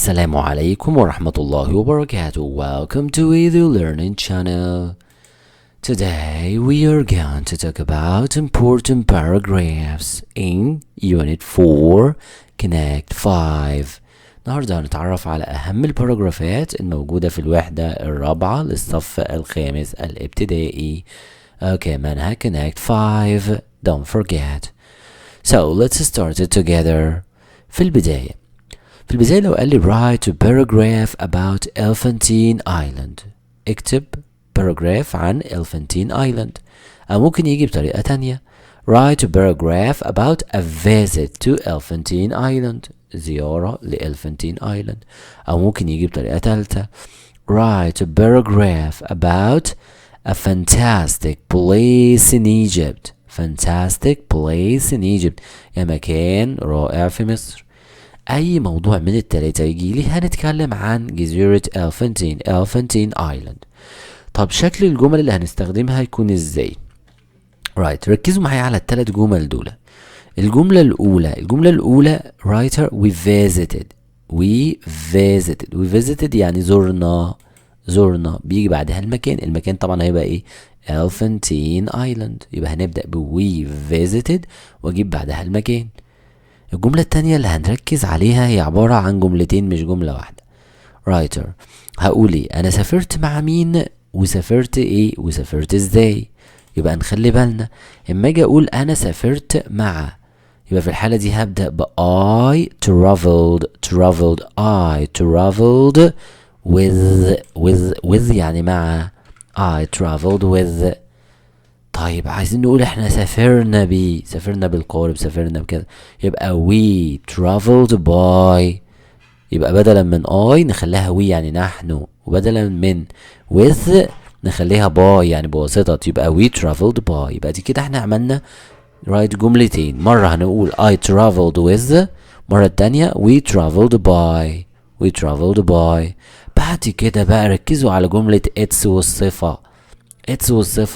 السلام عليكم ورحمة الله وبركاته. Welcome to Edu Learning Channel. Today we are going to talk about important paragraphs in Unit 4 Connect 5. النهاردة هنتعرف على أهم الباراجرافات الموجودة في الوحدة الرابعة للصف الخامس الابتدائي. Okay, منهج Connect 5. Don't forget. So let's start it together. في البداية لو قال لي write a paragraph about Elephantine Island، اكتب paragraph عن Elephantine Island. أو ممكن يجي بطريقة تانية write a paragraph about a visit to Elephantine Island، زيارة لإلفانتين Island. أو ممكن يجي بطريقة تالتة write a paragraph about a fantastic place in Egypt. fantastic place in Egypt يعني مكان رائع في مصر. أي موضوع من التلاتة يجي لي هنتكلم عن جزيرة Elephantine Island. طب شكل الجمل اللي هنستخدمها يكون ازاي؟ right، ركزوا معايا على التلات جمل دول. الجملة الأولى writer we visited يعني زرنا بيجي بعدها المكان طبعا هيبقى ايه؟ Elephantine Island. يبقى هنبدأ we visited واجيب بعدها المكان. الجملة التانية اللي هنركز عليها هي عبارة عن جملتين مش جملة واحدة. رايتر هقول ايه؟ انا سافرت مع مين وسافرت ايه وسافرت ازاي. يبقى نخلي بالنا اما اجي اقول انا سافرت مع، يبقى في الحالة دي هبدأ ب I traveled with يعني مع. I traveled with. طيب عايزين نقول احنا سافرنا بالقارب، سافرنا بكذا، يبقى we traveled by. يبقى بدلا من I نخليها we يعني نحن، وبدلا من with نخليها by يعني بواسطة، يبقى we traveled by. يبقى دي كده احنا عملنا جملتين. مرة هنقول I traveled with، مرة التانية we traveled by. بعد كده بقى ركزوا على جملة it's والصفة.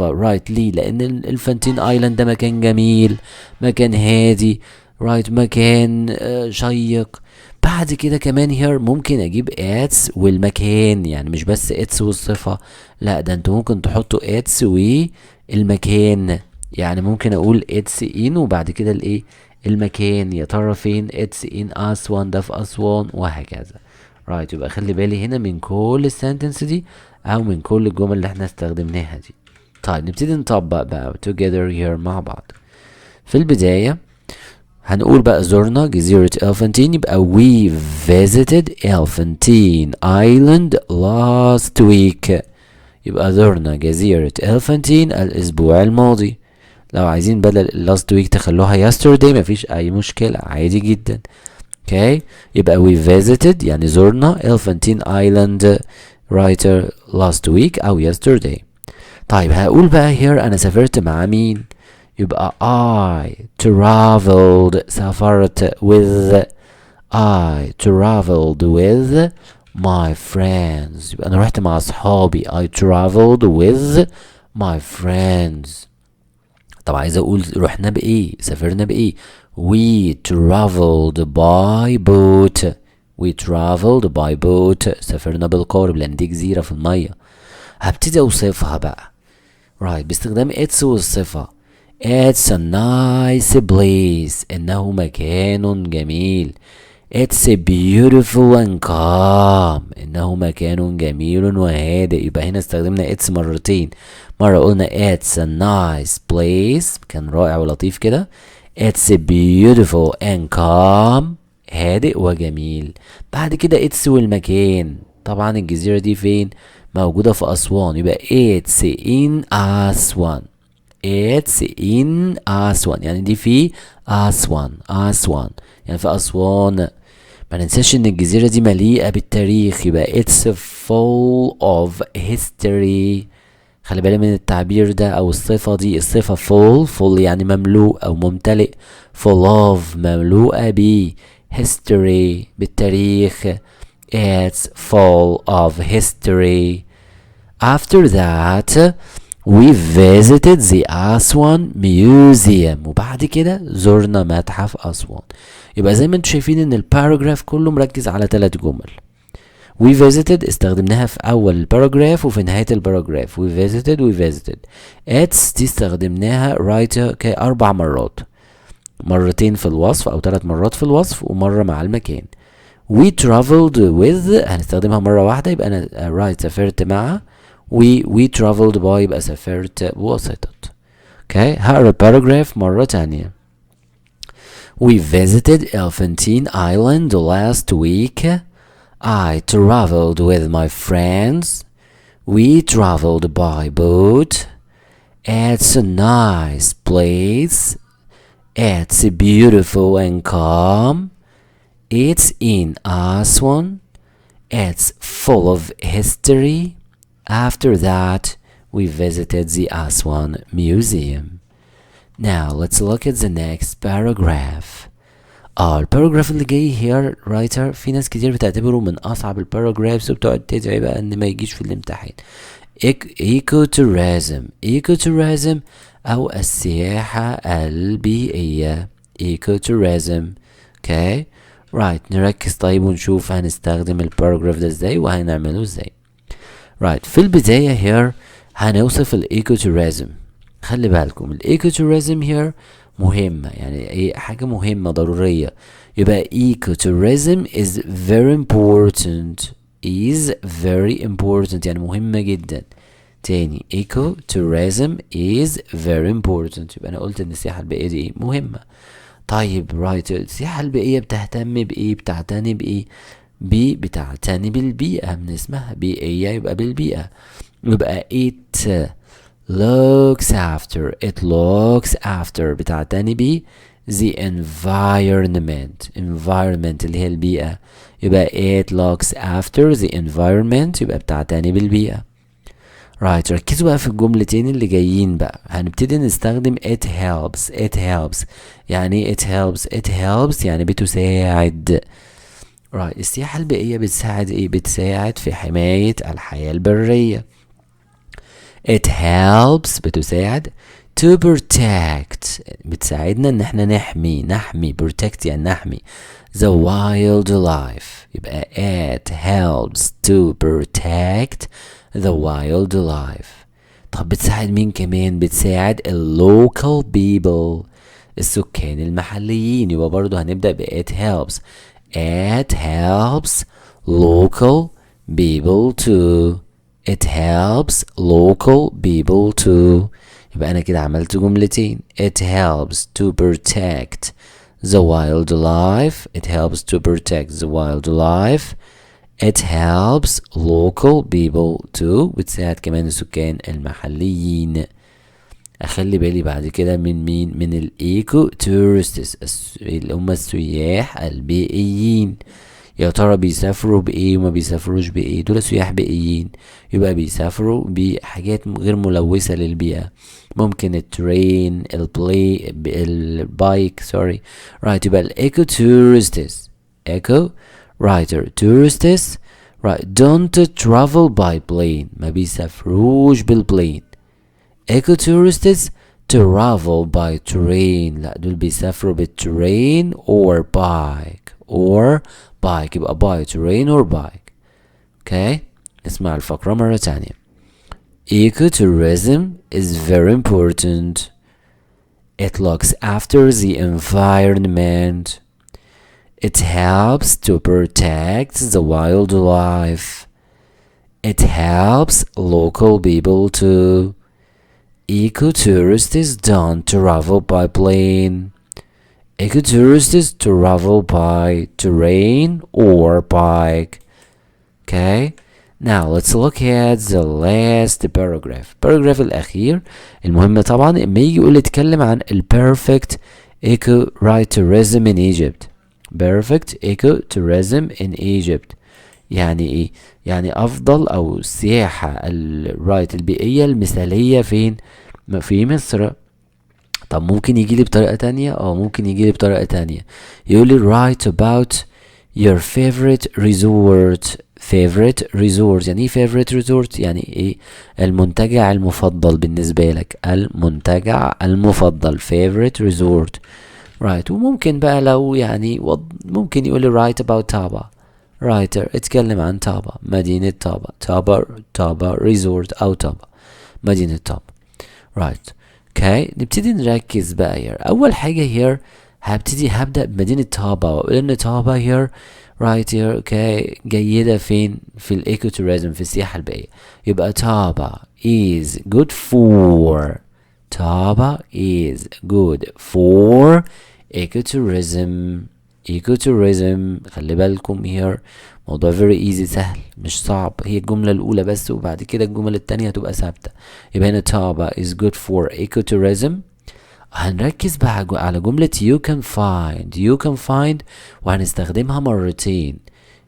رايت ليه؟ لأن الفانتين ايلاند ده مكان جميل، مكان هادي، رايت مكان شيق. بعد كده كمان هير ممكن أجيب اتس والمكان، يعني مش بس اتس والصفة، لا ده انتوا ممكن تحطوا اتس والمكان. يعني ممكن أقول اتس ان وبعد كده الايه؟ المكان. يا ترى فين؟ اتس ان أسوان، ده في أسوان، وهكذا. رايت يبقى خلي بالي هنا من كل السنتنس دي او من كل الجمل اللي احنا استخدمناها دي. طيب نبتدي نطبق بقى together here مع بعض. في البداية هنقول بقى زرنا جزيرة Elephantine، يبقى we visited Elephantine Island last week. يبقى زرنا جزيرة Elephantine الأسبوع الماضي. لو عايزين بدل last week تخلوها yesterday مفيش أي مشكلة، عادي جدا. اوكي يبقى we visited يعني زرنا Elephantine Island writer last week أو yesterday. طيب هقول بقى here أنا سافرت مع مين؟ يبقى I سافرت with my friends. يبقى أنا رحت مع أصحابي. I traveled with my friends. طب عايز أقول رحنا بإيه؟ سافرنا بإيه؟ We traveled by boat. سافرنا بالقارب لأن دي جزيرة في المية. هبتدي أوصفها بقى باستخدام it's والصفة. It's a nice place. إنه مكان جميل. It's beautiful and calm. إنه مكان جميل وهادئ. يبقى هنا استخدمنا it's مرتين. مرة قلنا it's a nice place كان رائع ولطيف كده. It's beautiful and calm هادئ وجميل. بعد كده it's والمكان. طبعا الجزيرة دي فين؟ موجودة في أسوان. يبقى it's in أسوان. يعني دي في أسوان يعني في أسوان. ما ننساش ان الجزيرة دي مليئة بالتاريخ. يبقى it's full of history. خلي بالي من التعبير ده او الصفة دي. الصفة full يعني مملوء او ممتلئ. full of مملوءة ب history بالتاريخ. It's full of history. After that we visited the Aswan Museum. وبعد كده زرنا متحف أسوان. يبقى زي ما انتم شايفين ان الباراجراف كله مركز على 3 جمل. we visited استخدمناها في اول الباراجراف وفي نهاية الباراجراف. we visited. it's دي استخدمناها writer 4 مرات، مرتين في الوصف او 3 مرات في الوصف ومرة مع المكان. we traveled with هنستخدمها مرة واحدة، يبقى انا سافرت مع. we traveled by يبقى سافرت بواسطة. اوكي، هقرا الباراجراف مرة تانية. we visited Elephantine Island last week. I traveled with my friends. We traveled by boat. It's a nice place. It's beautiful and calm. It's in Aswan. It's full of history. After that, we visited the Aswan Museum. Now, let's look at the next paragraph. الباراجراف اللي جاي here writer في ناس كتير بتعتبره من أصعب الباراجرافز وبتقعد تدعي بقى إن ما يجيش في الامتحان. Ecotourism أو السياحة البيئية. Ecotourism. Okay. Right. نركز طيب ونشوف هنستخدم الباراجراف ده ازاي وهنعمله ازاي. Right. في البداية here هنوصف الإيكوتوريزم. خلي بالكم الإيكوتوريزم here مهمة، يعني ايه، حاجة مهمة ضرورية. يبقى ecotourism is very important. يعني مهمة جدا. تاني ecotourism is very important. يبقى انا قلت ان السياحة البيئية دي مهمة. طيب رايت، السياحة البيئية بتهتم بإيه؟ بتعتني بإيه؟ بتعتني بالبيئة، من اسمها بيئية يبقى بالبيئة. يبقى it looks after بتعتني ب the environment اللي هي البيئة. يبقى it looks after the environment يبقى بتعتني بالبيئة. right. ركزوا بقى في الجملتين اللي جايين بقى. هنبتدي نستخدم it helps. يعني it helps يعني بتساعد. right. السياحة البيئية بتساعد ايه؟ بتساعد في حماية الحياة البرية. it helps بتساعد to protect بتساعدنا ان احنا نحمي protect يعني نحمي the wildlife. يبقى it helps to protect the wildlife. طب بتساعد مين كمان؟ بتساعد local people السكان المحليين. يبقى برضو هنبدأ ب it helps local people too. it helps local people too. يبقى أنا كده عملت جملتين. it helps to protect the wildlife. it helps local people too. بتساعد كمان السكان المحليين. أخلي بالي بعد كده من مين؟ من الإيكو تورستس اللي هم السياح البيئيين. يا ترى بيسافروا بايه وما بيسافروش بايه؟ دول سياح بيئيين، يبقى بيسافروا بحاجات غير ملوثة للبيئة. ممكن الترين، البايك right. يبقى الايكو تورستس tourists right don't travel by plane ما بيسافروش بالبلين. ايكو tourists travel by train لا دول بيسافروا بالترين or bike يبقى by train or bike. okay. اسمع الفقرة مرة تانية. Ecotourism is very important. It looks after the environment. It helps to protect the wildlife. It helps local people too. Ecotourists don't travel by plane. Ecotourists travel by train or bike. Okay. Now let's look at the last paragraph. paragraph الأخير المهم طبعا لما يجي يقول يتكلم عن perfect ecotourism in Egypt. perfect ecotourism in Egypt يعني ايه؟ يعني أفضل أو السياحة البيئية المثالية فين؟ في مصر. طب ممكن يجي لي بطريقة تانية؟ ممكن يجي لي بطريقة تانية. يقول لي write about your favorite resort. يعني ايه favorite resort؟ يعني ايه المنتجع المفضل بالنسبة لك. المنتجع المفضل favorite resort. right. وممكن بقى لو يعني ممكن يقول لي write about Taba. writer اتكلم عن تابا، مدينة تابا. تابا ريزورت أو تابا، مدينة تابا. right. اوكي نبتدي نركز بقى here. أول حاجة here هبدأ بمدينة تابا، وأقول إن تابا here right here اوكي جيدة فين؟ في الايكو توريزم، في السياحة البيئية. يبقى تابا is good for Taba is good for ecotourism. ecotourism خلي بالكم here موضوع very easy سهل مش صعب، هي الجملة الأولى بس وبعد كده الجمل التانية هتبقى ثابتة. يبقى هنا Taba is good for ecotourism. هنركز بقى على جملة you can find. you can find وهنستخدمها مرتين.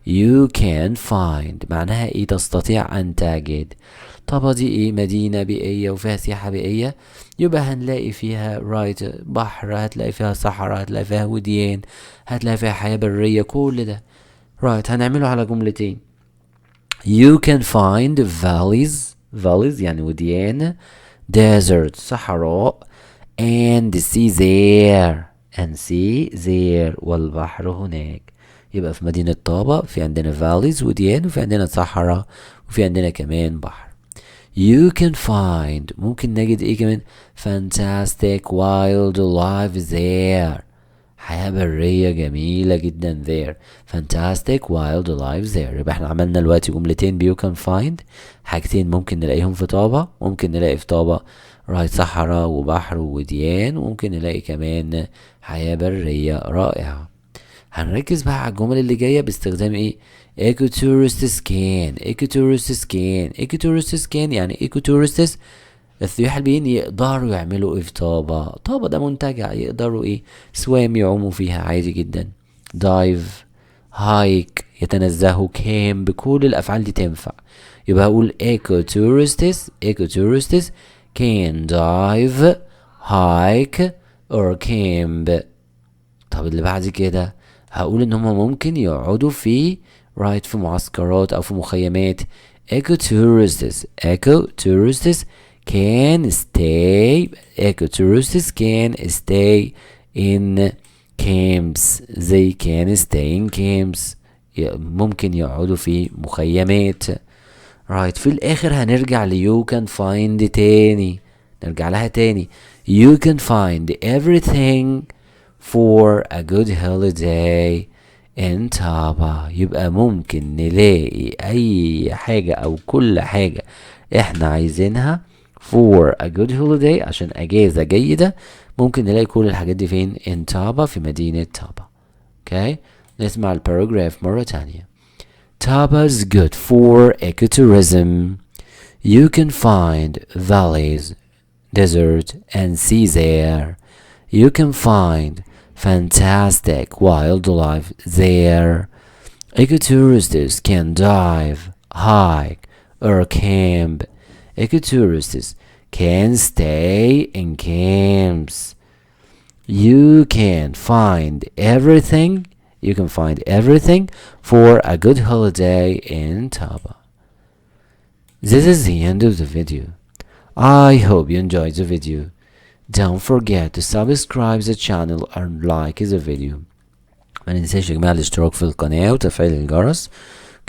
you can find معناها ايه؟ تستطيع ان تجد. طبعا دي ايه؟ مدينة بيئية وفيها سياحة بيئية، يبقى هنلاقي فيها رايت بحر، هتلاقي فيها صحراء، هتلاقي فيها وديان، هتلاقي فيها حياة برية، كل ده رايت هنعمله على جملتين. you can find valleys يعني وديان، desert صحراء، and see there والبحر هناك. يبقى في مدينة طابة في عندنا valleys وديان، وفي عندنا صحراء، وفي عندنا كمان بحر. you can find ممكن نجد ايه كمان؟ fantastic wildlife there، حياة برية جميلة جدا there. fantastic wildlife there. يبقى احنا عملنا دلوقتي جملتين ب you can find، حاجتين ممكن نلاقيهم في طابة، ممكن نلاقي في طابة رايت صحراء وبحر ووديان، وممكن نلاقي كمان حياة برية رائعة. هنركز بقى على الجمل اللي جاية باستخدام ايه؟ ecotourism scan يعني ecotourism السياح البيئيين يقدروا يعملوا ايه في طابة؟ طابة ده منتجع، يقدروا ايه؟ سوام يعوموا فيها عادي جدا، دايف، هايك يتنزهوا، كامب، بكل الافعال دي تنفع. يبقى هقول ecotourism can dive, hike or camp. طب اللي بعد كده هقول ان هما ممكن يقعدوا في رايت في معسكرات او في مخيمات. ecotourism can stay in camps. they can stay in camps ممكن يقعدوا في مخيمات. رايت في الاخر هنرجع ل you can find تاني، نرجع لها تاني. you can find everything for a good holiday in Taba. يبقى ممكن نلاقي اي حاجة او كل حاجة احنا عايزينها for a good holiday عشان اجازة جيدة، ممكن نلاقي كل الحاجات دي فين؟ in Taba في مدينة تابا. اوكي نسمع الباراجراف مرة تانية. Taba is good for ecotourism. You can find valleys, desert and sea there. You can find fantastic wildlife there. Ecotourists can dive, hike or camp. Ecotourists can stay in camps. You can find everything for a good holiday in Taba. This is the end of the video. I hope you enjoyed the video. Don't forget to subscribe the channel and like the video. ما ننساش يا جماعة الاشتراك في القناة وتفعيل الجرس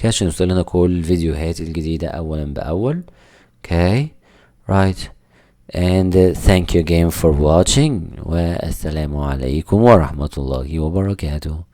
عشان يوصلنا كل الفيديوهات الجديدة أولا بأول. Okay, right. And thank you again for watching. والسلام عليكم ورحمة الله وبركاته.